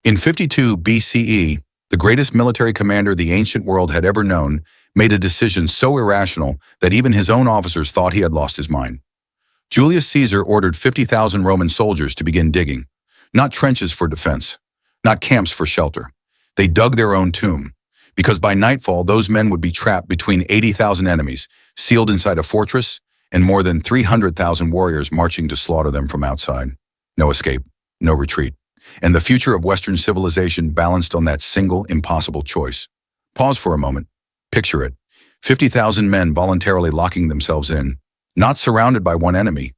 In 52 BCE, the greatest military commander the ancient world had ever known made a decision so irrational that even his own officers thought he had lost his mind. Julius Caesar ordered 50,000 Roman soldiers to begin digging, not trenches for defense, not camps for shelter. They dug their own tomb, because by nightfall those men would be trapped between 80,000 enemies, sealed inside a fortress, and more than 300,000 warriors marching to slaughter them from outside. No escape, no retreat. And the future of Western civilization balanced on that single, impossible choice. Pause for a moment. Picture it. 50,000 men voluntarily locking themselves in, not surrounded by one enemy,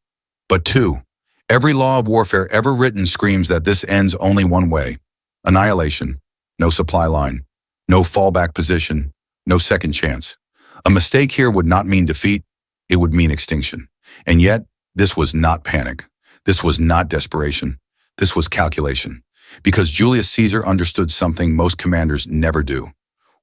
but two. Every law of warfare ever written screams that this ends only one way: annihilation. No supply line, no fallback position, no second chance. A mistake here would not mean defeat, it would mean extinction. And yet, this was not panic. This was not desperation. This was calculation. Because Julius Caesar understood something most commanders never do.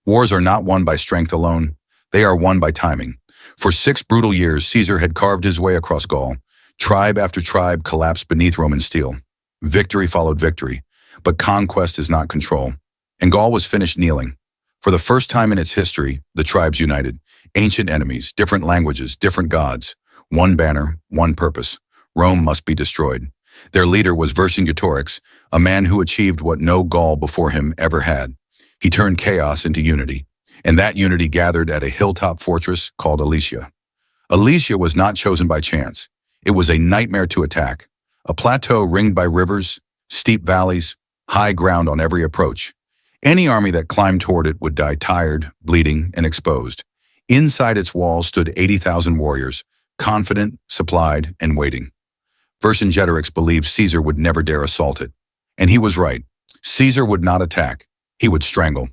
Wars are not won by strength alone. They are won by timing. For 6 brutal years, Caesar had carved his way across Gaul. Tribe after tribe collapsed beneath Roman steel. Victory followed victory, but conquest is not control. And Gaul was finished kneeling. For the first time in its history, the tribes united. Ancient enemies, different languages, different gods. One banner, one purpose. Rome must be destroyed. Their leader was Vercingetorix, a man who achieved what no Gaul before him ever had. He turned chaos into unity, and that unity gathered at a hilltop fortress called Alesia. Alesia was not chosen by chance. It was a nightmare to attack. A plateau ringed by rivers, steep valleys, high ground on every approach. Any army that climbed toward it would die tired, bleeding, and exposed. Inside its walls stood 80,000 warriors, confident, supplied, and waiting. Vercingetorix believed Caesar would never dare assault it. And he was right. Caesar would not attack. He would strangle.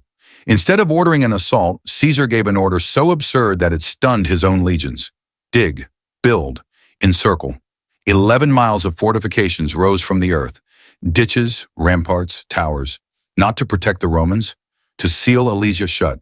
Instead of ordering an assault, Caesar gave an order so absurd that it stunned his own legions. Dig, build, encircle. 11 miles of fortifications rose from the earth. Ditches, ramparts, towers. Not to protect the Romans, to seal Alesia shut.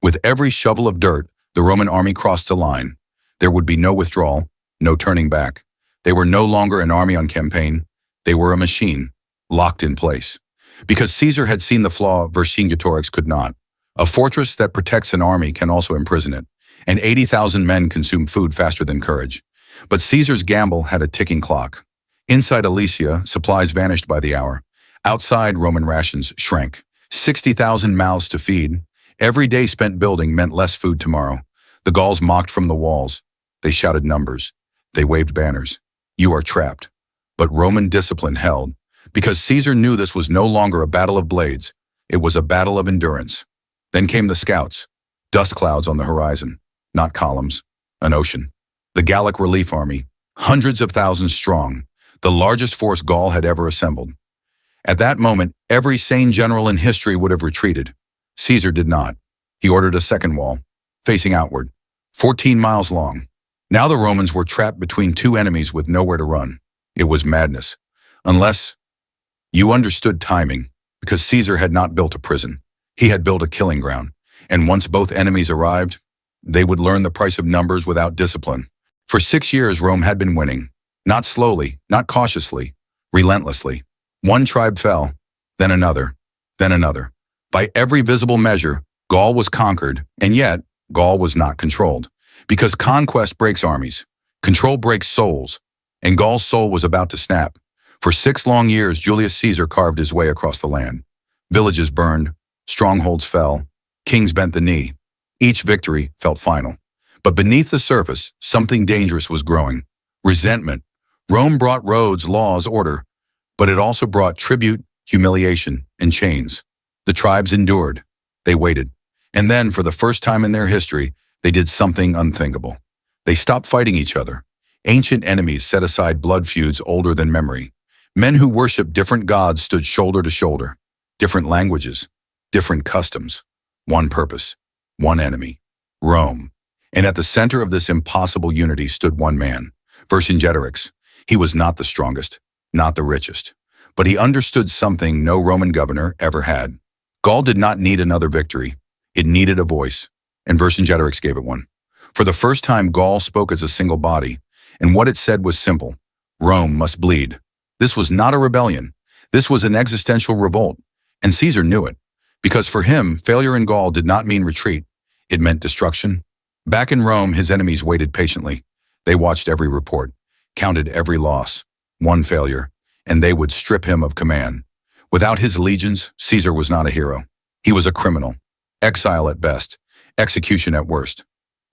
With every shovel of dirt, the Roman army crossed a line. There would be no withdrawal, no turning back. They were no longer an army on campaign. They were a machine, locked in place. Because Caesar had seen the flaw Vercingetorix could not. A fortress that protects an army can also imprison it, and 80,000 men consume food faster than courage. But Caesar's gamble had a ticking clock. Inside Alesia, supplies vanished by the hour. Outside, Roman rations shrank. 60,000 mouths to feed. Every day spent building meant less food tomorrow. The Gauls mocked from the walls. They shouted numbers. They waved banners. You are trapped. But Roman discipline held, because Caesar knew this was no longer a battle of blades. It was a battle of endurance. Then came the scouts. Dust clouds on the horizon. Not columns. An ocean. The Gallic relief army, hundreds of thousands strong, the largest force Gaul had ever assembled. At that moment, every sane general in history would have retreated. Caesar did not. He ordered a second wall, facing outward, 14 miles long. Now the Romans were trapped between two enemies with nowhere to run. It was madness. Unless you understood timing, because Caesar had not built a prison. He had built a killing ground. And once both enemies arrived, they would learn the price of numbers without discipline. For 6 years, Rome had been winning. Not slowly, not cautiously, relentlessly. One tribe fell, then another, then another. By every visible measure, Gaul was conquered, and yet, Gaul was not controlled. Because conquest breaks armies, control breaks souls, and Gaul's soul was about to snap. For 6 long years, Julius Caesar carved his way across the land. Villages burned, strongholds fell, kings bent the knee. Each victory felt final. But beneath the surface, something dangerous was growing. Resentment. Rome brought roads, laws, order, but it also brought tribute, humiliation, and chains. The tribes endured. They waited. And then, for the first time in their history, they did something unthinkable. They stopped fighting each other. Ancient enemies set aside blood feuds older than memory. Men who worshipped different gods stood shoulder to shoulder. Different languages, different customs. One purpose, one enemy, Rome. And at the center of this impossible unity stood one man, Vercingetorix. He was not the strongest, not the richest, but he understood something no Roman governor ever had. Gaul did not need another victory. It needed a voice, and Vercingetorix gave it one. For the first time, Gaul spoke as a single body, and what it said was simple. Rome must bleed. This was not a rebellion. This was an existential revolt. And Caesar knew it, because for him, failure in Gaul did not mean retreat. It meant destruction. Back in Rome, his enemies waited patiently. They watched every report, counted every loss, one failure, and they would strip him of command. Without his legions, Caesar was not a hero. He was a criminal, exile at best, execution at worst.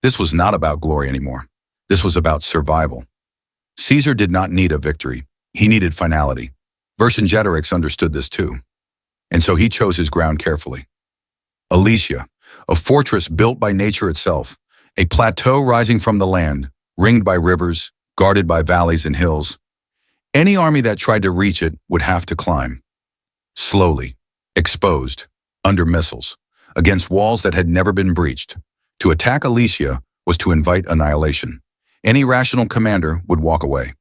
This was not about glory anymore. This was about survival. Caesar did not need a victory. He needed finality. Vercingetorix understood this too. And so he chose his ground carefully. Alesia, a fortress built by nature itself, a plateau rising from the land, ringed by rivers, guarded by valleys and hills. Any army that tried to reach it would have to climb. Slowly, exposed, under missiles, against walls that had never been breached. To attack Alesia was to invite annihilation. Any rational commander would walk away.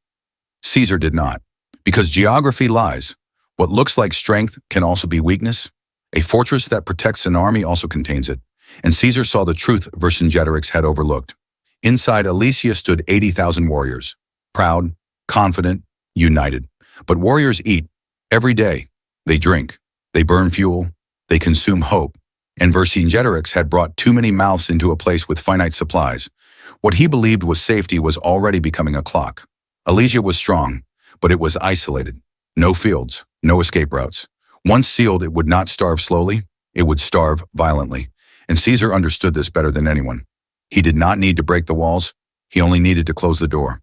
Caesar did not, because geography lies. What looks like strength can also be weakness. A fortress that protects an army also contains it, and Caesar saw the truth Vercingetorix had overlooked. Inside Alesia stood 80,000 warriors, proud, confident, united. But warriors eat every day. They drink, they burn fuel, they consume hope, and Vercingetorix had brought too many mouths into a place with finite supplies. What he believed was safety was already becoming a clock. Alesia was strong, but it was isolated. No fields, no escape routes. Once sealed, it would not starve slowly, it would starve violently. And Caesar understood this better than anyone. He did not need to break the walls, he only needed to close the door.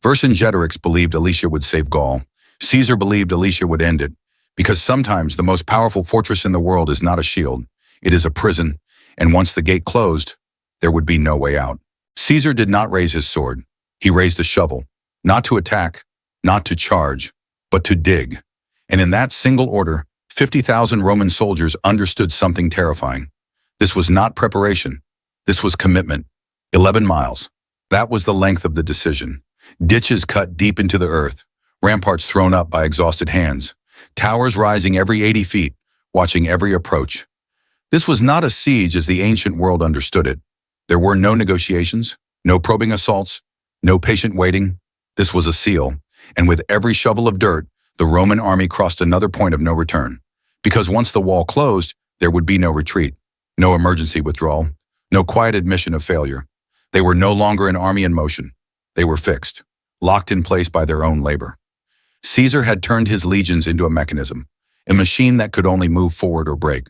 Vercingetorix believed Alesia would save Gaul. Caesar believed Alesia would end it, because sometimes the most powerful fortress in the world is not a shield, it is a prison, and once the gate closed, there would be no way out. Caesar did not raise his sword, he raised a shovel, not to attack, not to charge, but to dig. And in that single order, 50,000 Roman soldiers understood something terrifying. This was not preparation. This was commitment. 11 miles. That was the length of the decision. Ditches cut deep into the earth, ramparts thrown up by exhausted hands, towers rising every 80 feet, watching every approach. This was not a siege as the ancient world understood it. There were no negotiations, no probing assaults, no patient waiting. This was a seal, and with every shovel of dirt, the Roman army crossed another point of no return. Because once the wall closed, there would be no retreat, no emergency withdrawal, no quiet admission of failure. They were no longer an army in motion. They were fixed, locked in place by their own labor. Caesar had turned his legions into a mechanism, a machine that could only move forward or break.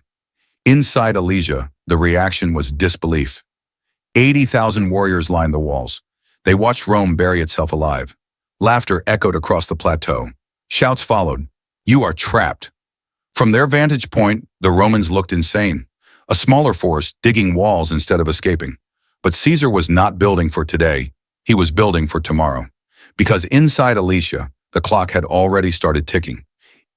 Inside Alesia, the reaction was disbelief. 80,000 warriors lined the walls. They watched Rome bury itself alive. Laughter echoed across the plateau. Shouts followed. "You are trapped." From their vantage point, the Romans looked insane. A smaller force digging walls instead of escaping. But Caesar was not building for today. He was building for tomorrow. Because inside Alesia, the clock had already started ticking.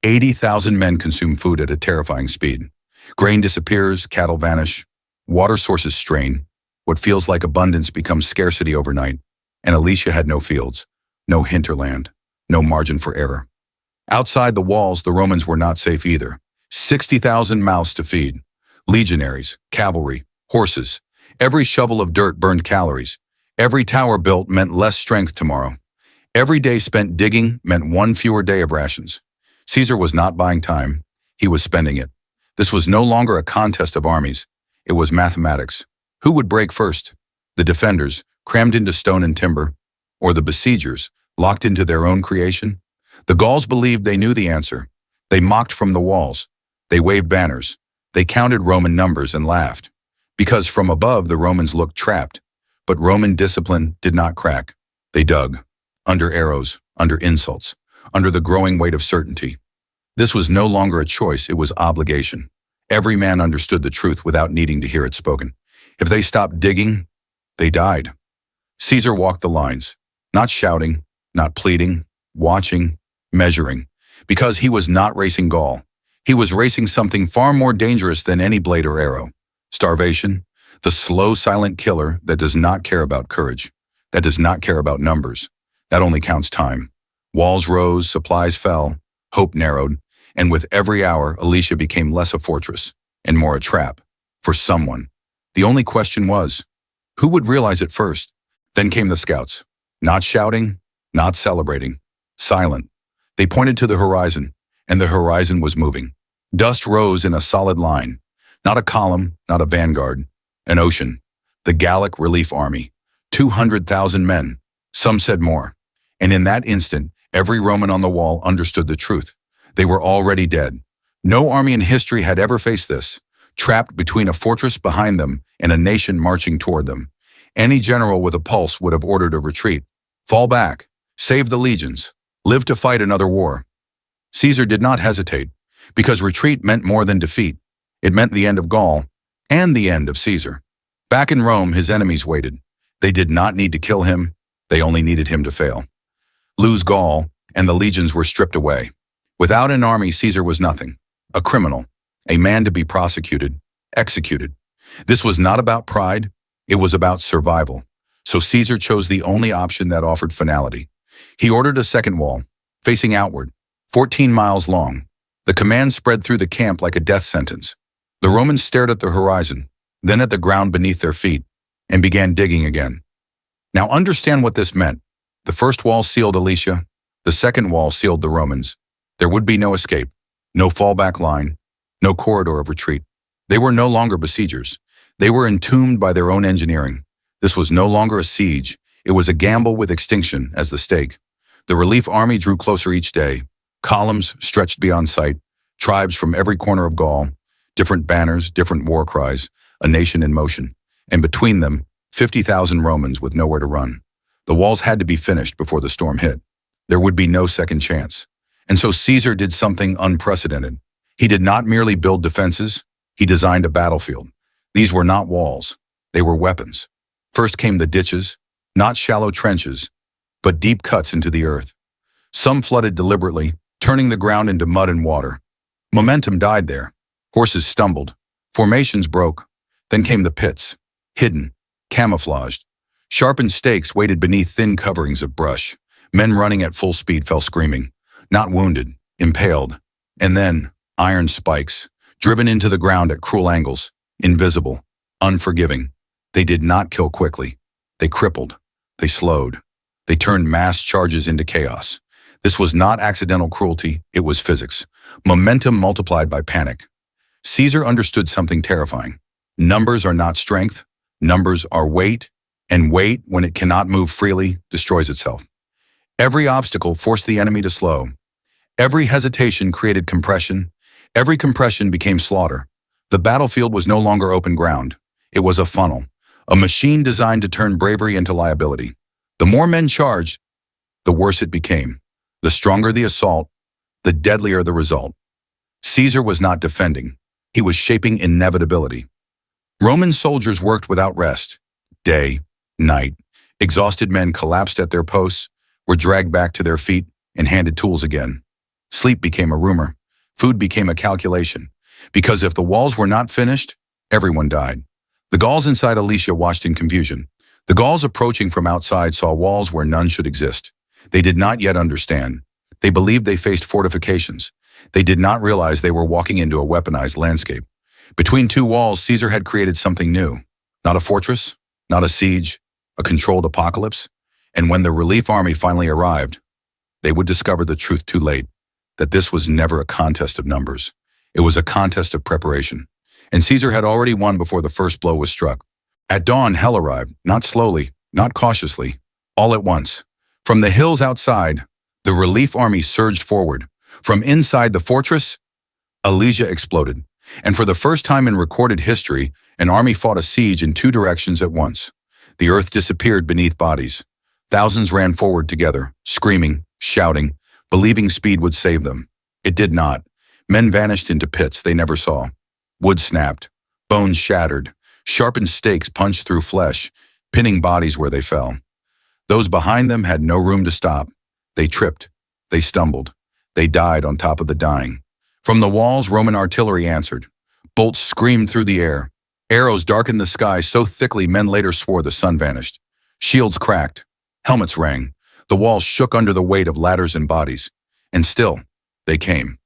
80,000 men consume food at a terrifying speed. Grain disappears, cattle vanish, water sources strain. What feels like abundance becomes scarcity overnight. And Alesia had no fields, no hinterland, no margin for error. Outside the walls, the Romans were not safe either. 60,000 mouths to feed. Legionaries, cavalry, horses. Every shovel of dirt burned calories. Every tower built meant less strength tomorrow. Every day spent digging meant one fewer day of rations. Caesar was not buying time. He was spending it. This was no longer a contest of armies. It was mathematics. Who would break first? The defenders, crammed into stone and timber, or the besiegers, locked into their own creation? The Gauls believed they knew the answer. They mocked from the walls. They waved banners. They counted Roman numbers and laughed. Because from above the Romans looked trapped. But Roman discipline did not crack. They dug. Under arrows, under insults, under the growing weight of certainty. This was no longer a choice, it was obligation. Every man understood the truth without needing to hear it spoken. If they stopped digging, they died. Caesar walked the lines, not shouting, not pleading, watching, measuring, because he was not racing Gaul. He was racing something far more dangerous than any blade or arrow. Starvation, the slow, silent killer that does not care about courage, that does not care about numbers, that only counts time. Walls rose, supplies fell, hope narrowed, and with every hour, Alesia became less a fortress and more a trap for someone. The only question was, who would realize it first? Then came the scouts, not shouting, not celebrating, silent. They pointed to the horizon, and the horizon was moving. Dust rose in a solid line. Not a column, not a vanguard. An ocean. The Gallic Relief Army. 200,000 men. Some said more. And in that instant, every Roman on the wall understood the truth. They were already dead. No army in history had ever faced this, trapped between a fortress behind them and a nation marching toward them. Any general with a pulse would have ordered a retreat. Fall back. Save the legions. Live to fight another war. Caesar did not hesitate, because retreat meant more than defeat. It meant the end of Gaul and the end of Caesar. Back in Rome, his enemies waited. They did not need to kill him. They only needed him to fail. Lose Gaul, and the legions were stripped away. Without an army, Caesar was nothing. A criminal. A man to be prosecuted, executed. This was not about pride. It was about survival. So Caesar chose the only option that offered finality. He ordered a second wall, facing outward, 14 miles long. The command spread through the camp like a death sentence. The Romans stared at the horizon, then at the ground beneath their feet, and began digging again. Now understand what this meant. The first wall sealed Alesia. The second wall sealed the Romans. There would be no escape, no fallback line, no corridor of retreat. They were no longer besiegers. They were entombed by their own engineering. This was no longer a siege. It was a gamble with extinction as the stake. The relief army drew closer each day. Columns stretched beyond sight, tribes from every corner of Gaul, different banners, different war cries, a nation in motion. And between them, 50,000 Romans with nowhere to run. The walls had to be finished before the storm hit. There would be no second chance. And so Caesar did something unprecedented. He did not merely build defenses, he designed a battlefield. These were not walls, they were weapons. First came the ditches, not shallow trenches, but deep cuts into the earth. Some flooded deliberately, turning the ground into mud and water. Momentum died there. Horses stumbled. Formations broke. Then came the pits, hidden, camouflaged. Sharpened stakes waited beneath thin coverings of brush. Men running at full speed fell screaming, not wounded, impaled. And then, iron spikes, driven into the ground at cruel angles, invisible, unforgiving. They did not kill quickly. They crippled. They slowed. They turned mass charges into chaos. This was not accidental cruelty, it was physics. Momentum multiplied by panic. Caesar understood something terrifying. Numbers are not strength. Numbers are weight. And weight, when it cannot move freely, destroys itself. Every obstacle forced the enemy to slow. Every hesitation created compression. Every compression became slaughter. The battlefield was no longer open ground. It was a funnel, a machine designed to turn bravery into liability. The more men charged, the worse it became. The stronger the assault, the deadlier the result. Caesar was not defending. He was shaping inevitability. Roman soldiers worked without rest. Day, night. Exhausted men collapsed at their posts, were dragged back to their feet, and handed tools again. Sleep became a rumor. Food became a calculation. Because if the walls were not finished, everyone died. The Gauls inside Alesia watched in confusion. The Gauls approaching from outside saw walls where none should exist. They did not yet understand. They believed they faced fortifications. They did not realize they were walking into a weaponized landscape. Between two walls, Caesar had created something new. Not a fortress, not a siege, a controlled apocalypse. And when the relief army finally arrived, they would discover the truth too late, that this was never a contest of numbers. It was a contest of preparation. And Caesar had already won before the first blow was struck. At dawn, hell arrived, not slowly, not cautiously, all at once. From the hills outside, the relief army surged forward. From inside the fortress, Alesia exploded. And for the first time in recorded history, an army fought a siege in two directions at once. The earth disappeared beneath bodies. Thousands ran forward together, screaming, shouting, believing speed would save them. It did not. Men vanished into pits they never saw. Wood snapped, bones shattered, sharpened stakes punched through flesh, pinning bodies where they fell. Those behind them had no room to stop. They tripped, they stumbled, they died on top of the dying. From the walls, Roman artillery answered. Bolts screamed through the air. Arrows darkened the sky so thickly men later swore the sun vanished. Shields cracked. Helmets rang. The walls shook under the weight of ladders and bodies. And still, they came.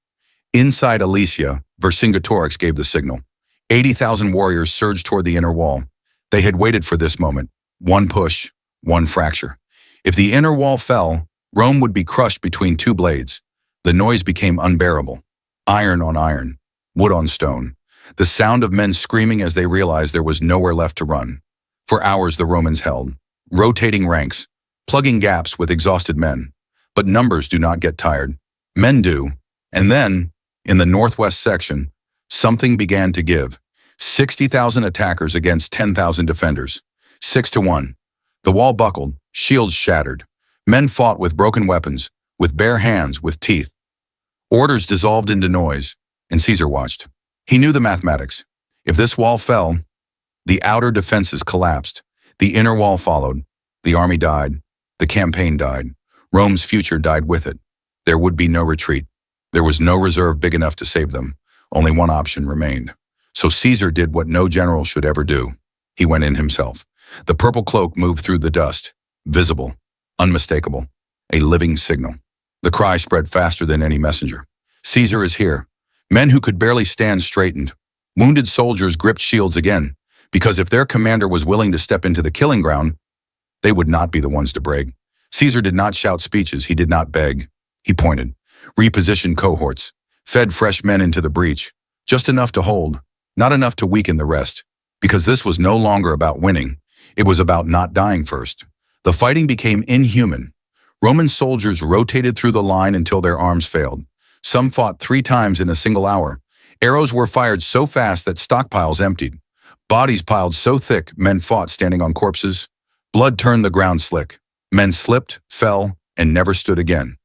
Inside Alesia, Vercingetorix gave the signal. 80,000 warriors surged toward the inner wall. They had waited for this moment. One push, one fracture. If the inner wall fell, Rome would be crushed between two blades. The noise became unbearable. Iron on iron, wood on stone, the sound of men screaming as they realized there was nowhere left to run. For hours the Romans held, rotating ranks, plugging gaps with exhausted men. But numbers do not get tired. Men do. And then, in the northwest section, something began to give. 60,000 attackers against 10,000 defenders. 6-1. The wall buckled, shields shattered. Men fought with broken weapons, with bare hands, with teeth. Orders dissolved into noise, and Caesar watched. He knew the mathematics. If this wall fell, the outer defenses collapsed. The inner wall followed. The army died. The campaign died. Rome's future died with it. There would be no retreat. There was no reserve big enough to save them. Only one option remained. So Caesar did what no general should ever do. He went in himself. The purple cloak moved through the dust, visible, unmistakable, a living signal. The cry spread faster than any messenger. Caesar is here. Men who could barely stand straightened. Wounded soldiers gripped shields again, because if their commander was willing to step into the killing ground, they would not be the ones to break. Caesar did not shout speeches. He did not beg. He pointed, repositioned cohorts, fed fresh men into the breach, just enough to hold, not enough to weaken the rest, because this was no longer about winning. It was about not dying first. The fighting became inhuman. Roman soldiers rotated through the line until their arms failed. Some fought 3 times in a single hour. Arrows were fired so fast that stockpiles emptied. Bodies piled so thick, men fought standing on corpses. Blood turned the ground slick. Men slipped, fell, and never stood again.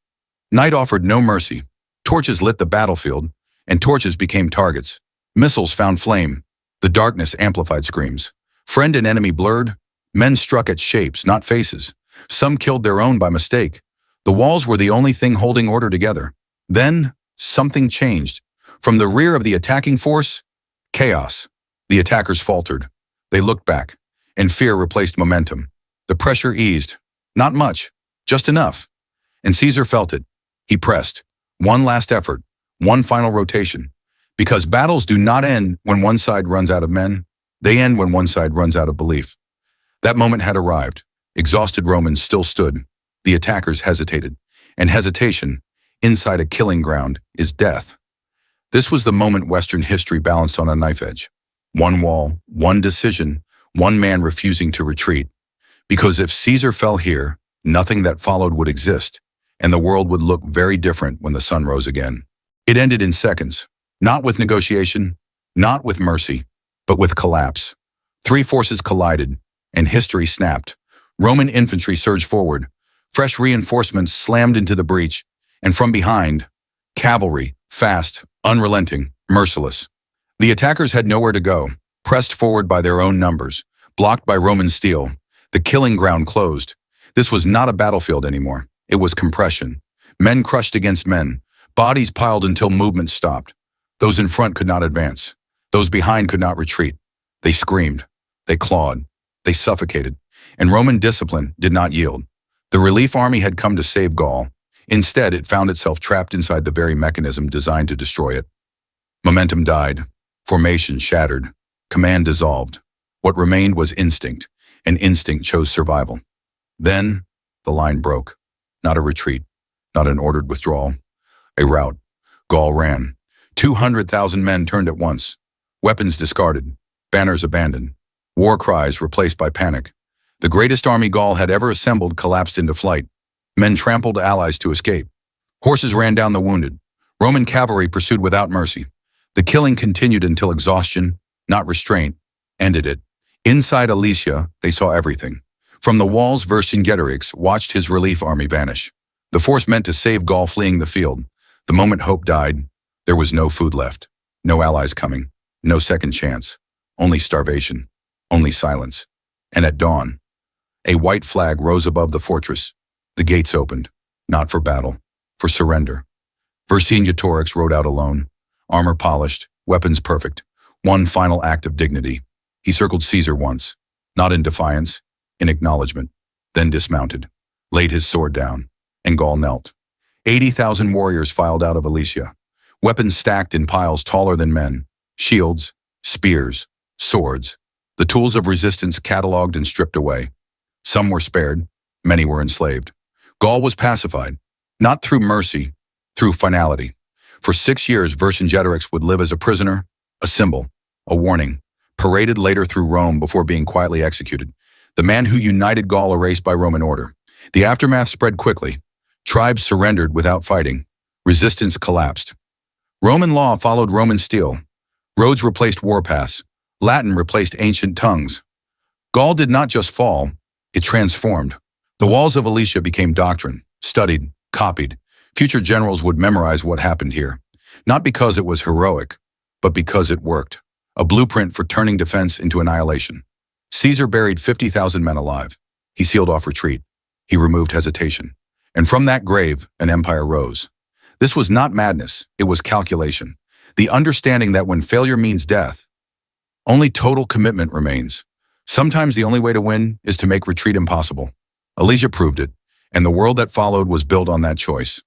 Night offered no mercy. Torches lit the battlefield, and torches became targets. Missiles found flame. The darkness amplified screams. Friend and enemy blurred. Men struck at shapes, not faces. Some killed their own by mistake. The walls were the only thing holding order together. Then, something changed. From the rear of the attacking force, chaos. The attackers faltered. They looked back, and fear replaced momentum. The pressure eased. Not much, just enough. And Caesar felt it. He pressed. One last effort, one final rotation. Because battles do not end when one side runs out of men. They end when one side runs out of belief. That moment had arrived. Exhausted Romans still stood. The attackers hesitated. And hesitation, inside a killing ground, is death. This was the moment Western history balanced on a knife edge. One wall, one decision, one man refusing to retreat. Because if Caesar fell here, nothing that followed would exist, and the world would look very different when the sun rose again. It ended in seconds, not with negotiation, not with mercy, but with collapse. 3 forces collided, and history snapped. Roman infantry surged forward. Fresh reinforcements slammed into the breach, and from behind, cavalry, fast, unrelenting, merciless. The attackers had nowhere to go, pressed forward by their own numbers, blocked by Roman steel. The killing ground closed. This was not a battlefield anymore. It was compression. Men crushed against men, bodies piled until movement stopped. Those in front could not advance. Those behind could not retreat. They screamed. They clawed. They suffocated. And Roman discipline did not yield. The relief army had come to save Gaul. Instead, it found itself trapped inside the very mechanism designed to destroy it. Momentum died. Formation shattered. Command dissolved. What remained was instinct, and instinct chose survival. Then, the line broke. Not a retreat, not an ordered withdrawal. A rout. Gaul ran. 200,000 men turned at once. Weapons discarded. Banners abandoned. War cries replaced by panic. The greatest army Gaul had ever assembled collapsed into flight. Men trampled allies to escape. Horses ran down the wounded. Roman cavalry pursued without mercy. The killing continued until exhaustion, not restraint, ended it. Inside Alesia, they saw everything. From the walls, Vercingetorix watched his relief army vanish. The force meant to save Gaul fleeing the field. The moment hope died, there was no food left. No allies coming. No second chance. Only starvation. Only silence. And at dawn, a white flag rose above the fortress. The gates opened, not for battle, for surrender. Vercingetorix rode out alone, armor polished, weapons perfect, one final act of dignity. He circled Caesar once, not in defiance, in acknowledgement, then dismounted, laid his sword down, and Gaul knelt. 80,000 warriors filed out of Alesia, weapons stacked in piles taller than men, shields, spears, swords, the tools of resistance cataloged and stripped away. Some were spared, many were enslaved. Gaul was pacified, not through mercy, through finality. For 6 years, Vercingetorix would live as a prisoner, a symbol, a warning, paraded later through Rome before being quietly executed. The man who united Gaul erased by Roman order. The aftermath spread quickly. Tribes surrendered without fighting. Resistance collapsed. Roman law followed Roman steel. Roads replaced warpaths. Latin replaced ancient tongues. Gaul did not just fall, it transformed. The walls of Alesia became doctrine, studied, copied. Future generals would memorize what happened here, not because it was heroic, but because it worked. A blueprint for turning defense into annihilation. Caesar buried 50,000 men alive. He sealed off retreat. He removed hesitation. And from that grave, an empire rose. This was not madness, it was calculation. The understanding that when failure means death, only total commitment remains. Sometimes the only way to win is to make retreat impossible. Alesia proved it, and the world that followed was built on that choice.